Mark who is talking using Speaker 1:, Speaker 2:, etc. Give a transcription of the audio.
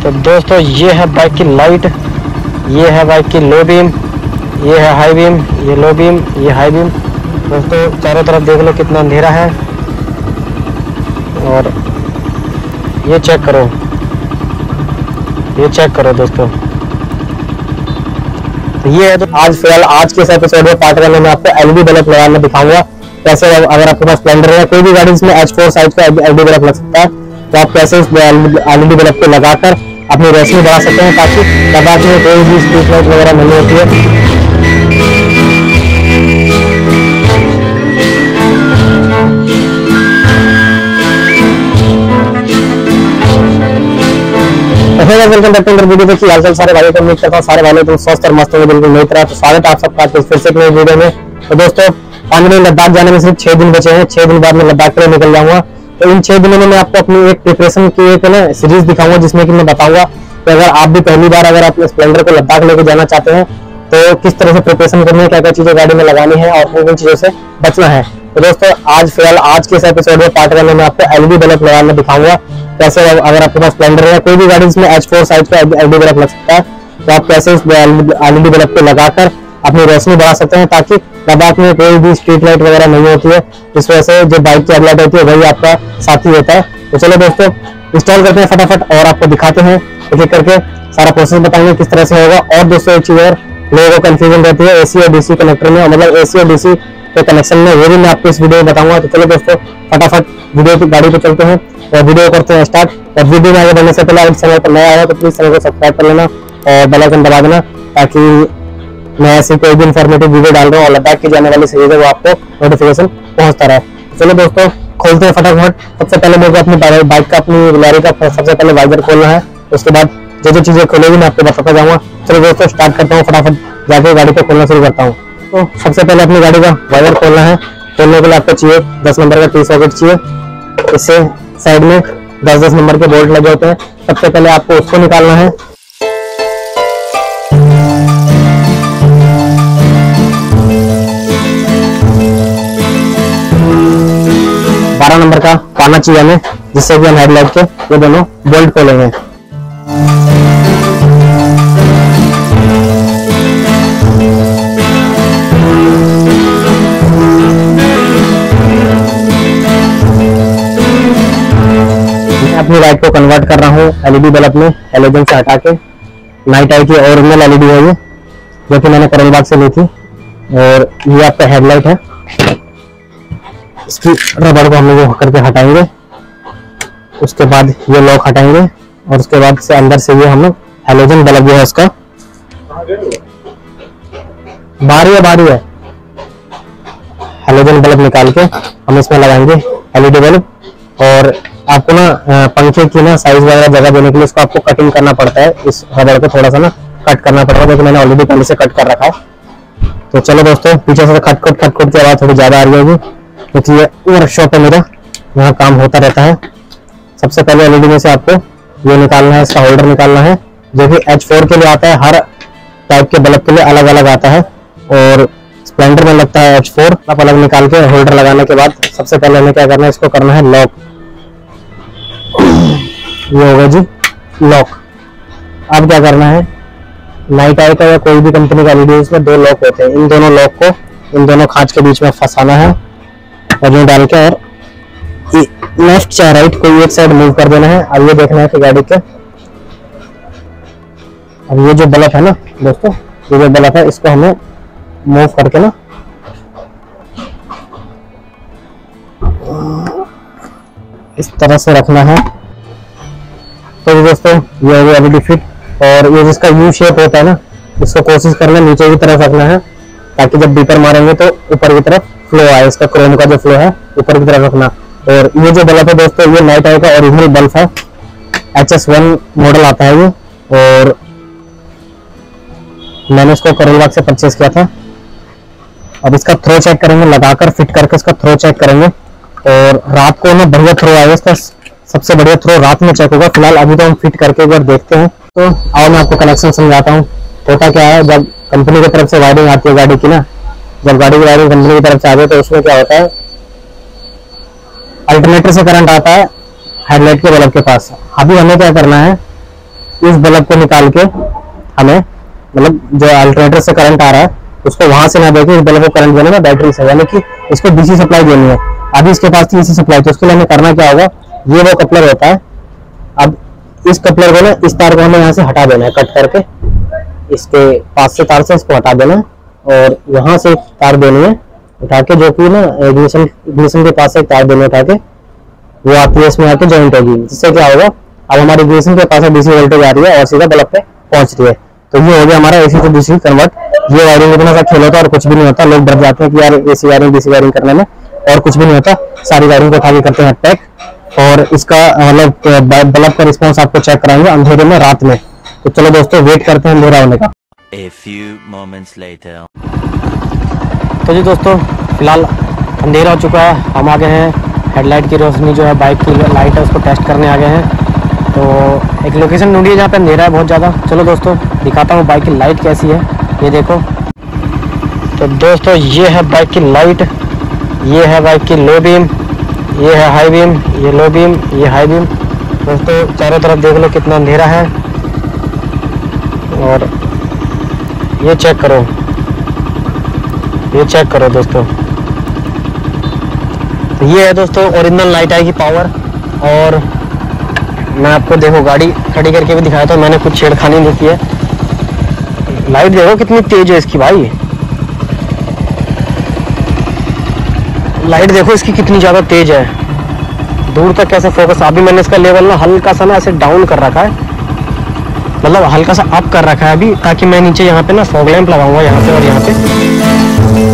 Speaker 1: तो दोस्तों ये है बाइक की लाइट, ये है बाइक की लो बीम, ये है हाई बीम, ये लो बीम, ये हाई बीम। दोस्तों चारों तरफ देख लो कितना अंधेरा है और ये चेक करो, ये चेक करो दोस्तों। तो ये है तो आज फिलहाल आज के इस एपिसोड में पार्ट वन में आपको एलईडी बल्ब लगाना दिखाऊंगा। कैसे अगर आपके पास स्प्लेंडर है, कोई भी गाड़ी इसमें H4 साइज का एलईडी बल्ब लग सकता है, तो आप कैसे इस एलईडी बल्ब को लगाकर अपनी रोशनी बढ़ा सकते हैं ताकि लद्दाख में कोई भी स्ट्रीट लाइट वगैरह नहीं होती है। वेलकम करते हैं वीडियो देखिए। हालचाल सारे भाइयों को उम्मीद करता हूँ सारे भाइयों तुम स्वस्थ और मस्त होंगे बिल्कुल मेरी तरह। तो स्वागत है आप सबका आज फिर से एक नई वीडियो में। तो दोस्तों फाइनली लद्दाख जाने में सिर्फ 6 दिन बचे हैं। 6 दिन बाद मैं लद्दाख के लिए निकल जाऊंगा। तो इन 6 दिनों में मैं आपको अपनी एक प्रिपरेशन की एक ना सीरीज दिखाऊंगा, जिसमें कि मैं बताऊंगा कि अगर आप भी पहली बार अगर अपने स्प्लेंडर को लद्दाख लेके जाना चाहते हैं तो किस तरह से प्रिपरेशन करनी है, क्या क्या चीजें गाड़ी में लगानी है और किन चीजों से बचना है। तो दोस्तों आज फिलहाल आज के इस एपिसोड में पार्ट वन में मैं आपको एलईडी बल्ब लगाना दिखाऊंगा। कैसे अगर आपके पास स्प्लेंडर है, कोई भी गाड़ी इसमें H4 साइज का एलईडी बल्ब लग सकता है, तो आप कैसे इस एलईडी बल्ब को लगाकर अपनी रोशनी बढ़ा सकते हैं ताकि लद्दाख में कोई भी स्ट्रीट लाइट वगैरह नहीं होती है, इस वजह से जो बाइक की हेडलाइट होती है वही आपका साथी होता है। तो चलो दोस्तों इंस्टॉल करते हैं फटाफट और आपको दिखाते हैं एक एक करके सारा प्रोसेस बताएंगे किस तरह से होगा। और दोस्तों एक चीज और लोगों को कंफ्यूजन रहती है एसी और डीसी कनेक्टर में, मतलब एसी और डीसी के कनेक्शन में, वो भी मैं आपको इस वीडियो में बताऊंगा। तो चलो दोस्तों फटाफट वीडियो की गाड़ी पे चलते हैं और वीडियो करते हैं स्टार्ट। और वीडियो में आगे बढ़ने से पहले अगर चैनल पर नया आया तो प्लीज चैनल को सब्सक्राइब कर लेना और बेल आइकन दबा देना ताकि मैं ऐसी कोई भी इंफॉर्मेटिव वीडियो डाल रहा हूँ और लद्दाख की जाने वाली सीरीज है वो आपको नोटिफिकेशन पहुंचता रहे। चलो दोस्तों खोलते हैं फटाफट। सबसे पहले मेरे को अपनी बाइक का अपनी लॉरी का सबसे पहले वाइजर खोलना है, उसके बाद जो जो चीजें खोलेगी मैं आपको बताता जाऊंगा। चलो दोस्तों स्टार्ट करता हूँ, फटाफट जाके गाड़ी को खोलना शुरू करता हूँ। तो सबसे पहले अपनी गाड़ी का वाइजर खोलना है। खोलने के लिए आपको चाहिए 10 नंबर का T-सॉकेट चाहिए। इससे साइड में 10-10 नंबर के बोल्ट लगे होते हैं। सबसे पहले आपको उसको निकालना है। नंबर का पाना चाहिए हमें, जिससे कि हम हेडलाइट के ये दोनों बोल्ट खोलेंगे। मैं अपनी लाइट को कन्वर्ट कर रहा हूँ एलईडी बल्ब में, हेलोजन से हटा के। नाइट आई की ओरिजिनल एलईडी है ये, जो कि मैंने करोल बाग से ली थी। और ये आपका हेडलाइट है, इसकी रबड़ को हम लोग करके हटाएंगे। उसके बाद ये लॉक हटाएंगे और उसके बाद से अंदर से ये हम लोग हेलोजन बल्ब जो है उसका बारी है हेलोजन बल्ब निकाल के हम इसमें लगाएंगे एलईडी बल्ब। और आपको ना पंखे की ना साइज वगैरह जगह देने के लिए इसको आपको कटिंग करना पड़ता है, इस रबड़ को थोड़ा सा ना कट करना पड़ता है, जो कि मैंने ऑलरेडी पहले से कट कर रखा है। तो चलो दोस्तों पीछे से खटखट की आवाज थोड़ी ज्यादा आ रही होगी क्योंकि ये वर्कशॉप है मेरा, यहाँ काम होता रहता है। सबसे पहले एलईडी में से आपको ये निकालना है, इसका होल्डर निकालना है, जो कि H4 के लिए आता है। हर टाइप के बल्ब के लिए अलग अलग आता है और स्प्लेंडर में लगता है H4। अलग निकाल के होल्डर लगाने के बाद सबसे पहले हमें क्या करना है, इसको करना है लॉक। ये होगा जी लॉक। अब क्या करना है, नाइट आई का या कोई भी कंपनी का एलईडी इसमें 2 लॉक होते हैं। इन दोनों लॉक को इन दोनों खांच के बीच में फंसाना है और ये डाल के और लेफ्ट या राइट कोई एक साइड मूव कर देना है। अब ये देखना है कि गाड़ी के अब ये जो बल्ब है ना दोस्तों, ये जो बल्ब है इसको हमें मूव करके ना इस तरह से रखना है। तो दोस्तों ये हो गया एलईडी फिट। और ये जिसका यू शेप होता है ना, इसको कोशिश करना नीचे की तरफ रखना है ताकि जब बीपर मारेंगे तो ऊपर की तरफ फ्लो आए। इसका क्रोम का जो फ्लो है ऊपर की तरफ रखना। और ये जो बल्ब है दोस्तों, ये नाइट आई का ओरिजिनल बल्ब है, HS1 मॉडल आता है ये, और मैंने इसको करोल बाग से परचेस किया था। अब इसका थ्रो चेक करेंगे, लगाकर फिट करके इसका थ्रो चेक करेंगे। और रात को ना बढ़िया थ्रो आएगा, इसका सबसे बढ़िया थ्रो रात में चेक होगा। फिलहाल अभी तो हम फिट करके एक बार देखते हैं। तो आओ मैं आपको कनेक्शन समझाता हूँ। होता क्या है, जब कंपनी की तरफ से वायरिंग आती है गाड़ी की ना, जब गाड़ी की वायरिंग कंपनी की तरफ से आती है तो उसमें क्या होता है, अल्टरनेटर से करंट आता है हेडलाइट के बल्ब के पास। अभी हमें क्या करना है, इस बल्ब को निकाल के हमें मतलब जो अल्टरनेटर से करंट आ रहा है उसको वहां से ना देके इस बल्ब को करंट देना है बैटरी से, यानी कि इसको डीसी सप्लाई देनी है। अभी इसके पास थी एसी सप्लाई, तो उसके लिए हमें करना क्या होगा, ये वो कपलर होता है। अब इस कपलर को ना इस तार को हमें यहाँ से हटा देना है, कट करके इसके पास से तार से इसको हटा देना है और यहाँ से तार देनी है उठा के, जो कि ना इग्निशन के पास से तार देनी है उठा के, वो आरपीएस में आके ज्वाइंट होगी। जिससे क्या होगा, अब हमारी इग्निशन के पास डीसी वोल्टेज आ रही है और सीधा बल्ब पे पहुंच रही है। तो ये हो गया हमारा एसी टू डीसी कन्वर्ट। ये वायरिंग इतना सा खेल होता है और कुछ भी नहीं होता। लोग डर जाते हैं कि यार एसी वायरिंग डीसी वायरिंग करने में, और कुछ भी नहीं होता। सारी वायरिंग को उठा के करते हैं पैक, और इसका मतलब बल्ब का रिस्पॉन्स आपको चेक कराएंगे अंधेरे में, रात में। तो चलो दोस्तों वेट करते हैं अंधेरा होने का।
Speaker 2: A few moments later.
Speaker 1: तो जी दोस्तों फिलहाल अंधेरा हो चुका है, हम आ गए हैं हेडलाइट की रोशनी जो है बाइक की लाइट है उसको टेस्ट करने आ गए हैं। तो एक लोकेशन ढूंढिए जहाँ पे अंधेरा है बहुत ज़्यादा। चलो दोस्तों दिखाता हूँ बाइक की लाइट कैसी है, ये देखो। तो दोस्तों ये है बाइक की लाइट, ये है बाइक की लो बीम, ये है हाई बीम, ये लो बीम, ये हाई बीम। दोस्तों चारों तरफ देख लो कितना अंधेरा है, और ये चेक करो, ये चेक करो दोस्तों। तो ये है दोस्तों ओरिजिनल लाइट आएगी पावर। और मैं आपको देखो गाड़ी खड़ी करके भी दिखाया था, मैंने कुछ छेड़खानी नहीं की है। लाइट देखो कितनी तेज है इसकी भाई, लाइट देखो इसकी कितनी ज़्यादा तेज है, दूर तक कैसे फोकस। अभी मैंने इसका लेवल ना हल्का सा ना ऐसे डाउन कर रखा है, मतलब हल्का सा अप कर रखा है अभी, ताकि मैं नीचे यहाँ पे ना फॉग लैंप लगाऊंगा यहाँ पे और यहाँ पे।